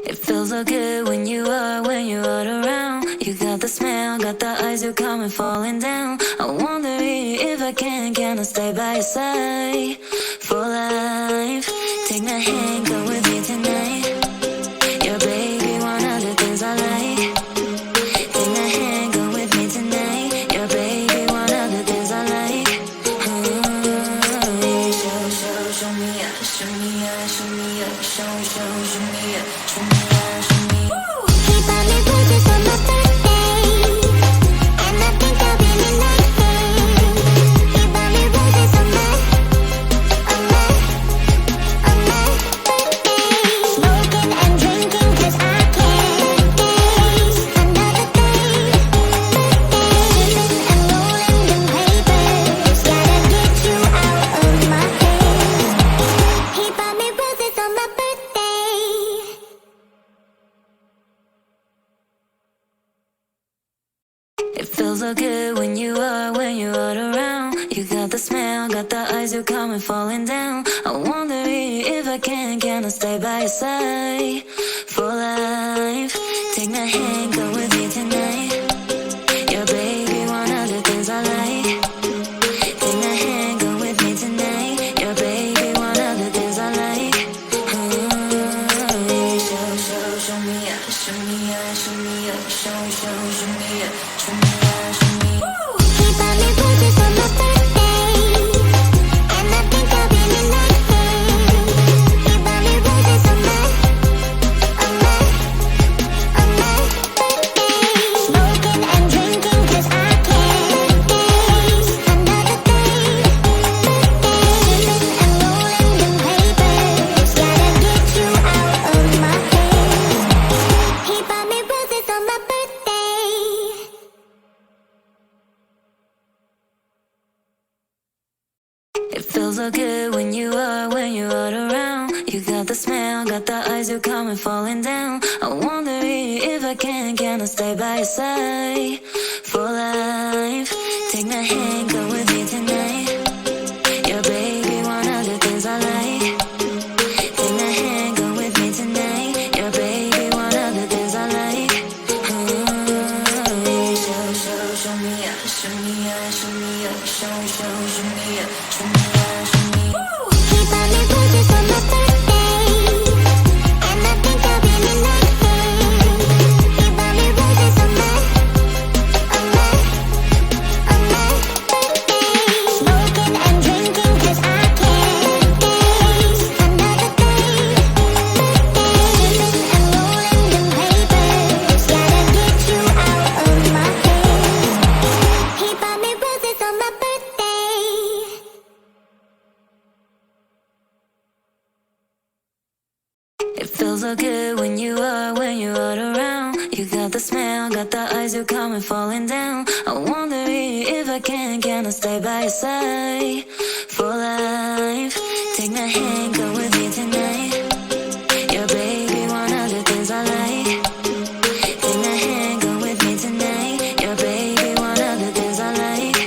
It feels so good when you're around. You got the smell, got the eyes, you're coming falling down. I wonder if I can I stay by your side for life? Take my hand, go with me tonight. Your baby, one of the things I like. Take my hand, go with me tonight. Your baby, one of the things I like. Show me up, show me up, show me up, show me up, show me up, show me up. He bought me roses on my birthday, and I think I really like him. He bought me roses on my birthday. Smoking and drinking 'cause I can't taste another day. Sipping and rolling them papers, gotta get you out of my head. He bought me roses on my birthday. It feels so good when you're around. You got the smell, got the eyes, you're coming falling down. I wonder if I can I stay by your side for life? Take my hand, go with me tonight. Your baby, one of the things I like. Take my hand, go with me tonight. Your baby, one of the things I like. Show me up, show me up, show me up, show me up, show me up, show me up. He bought me roses on my birthday, and I think I really like him. He bought me roses on my birthday. Smoking and drinking 'cause I can't taste another day. Sipping and rolling them papers, gotta get you out of my head. He bought me roses on my birthday. It feels so good when you're around. You got the smell, got the eyes, you're coming falling down. I wonder if I can I stay by your side for life? Take my hand, go with me tonight. Your baby, one of the things I like. Take my hand, go with me tonight. Your baby, one of the things I like. Show me up, show me up, show me up, show me up, show me up, show me up. He bought me roses on my birthday, and I think I really like him. He bought me roses on my birthday. Smoking and drinking 'cause I can't taste another day. Sipping and rolling them papers, gotta get you out of my head. He bought me roses on my birthday. It feels so good when you're around. You got the smell, got the eyes, you're coming falling down. I wonder if I can I stay by your side for life? Take my hand, go with me tonight. Your baby, one of the things I like. Take my hand, go with me tonight. Your baby, one of the things I like.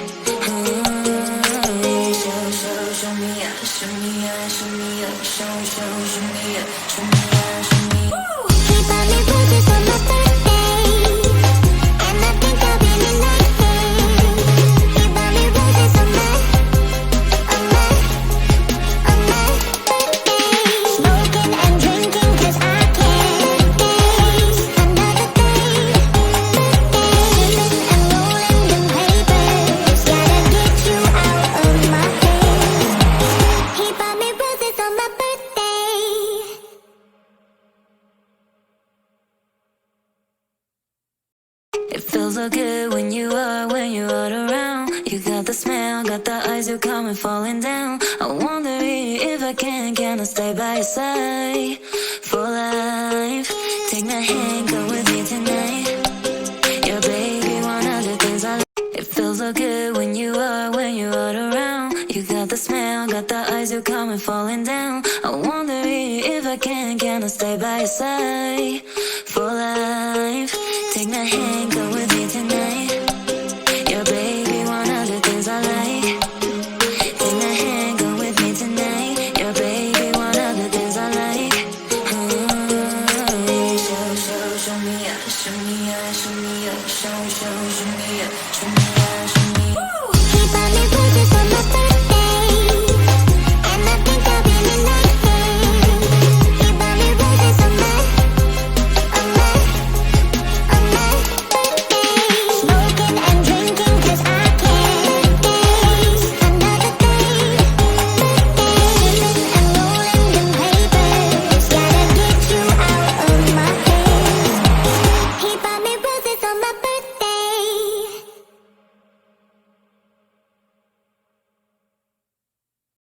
Show me up, show me up, show me up, show me up, show me up, show me up. He bought me roses on my birthday, and I think I really like him. He bought me roses on my birthday. Smoking and drinking 'cause I can't taste another day. Sipping and rolling them papers, gotta get you out of my head. He bought me roses on my birthday. It feels so good when you're around. You got the smell, got the eyes, you're coming falling down. I wonder if I can I stay by your side for life? Take my hand, go with me tonight. Your baby, one of the things I like. It feels so good when you're around. You got the smell, got the eyes, you're coming falling down. I wonder if I can I stay by your side for life? Take my hand, go with me tonight. Your baby, one of the things I like. Take my hand, go with me tonight. Your baby, one of the things I like. show, show, show me it, show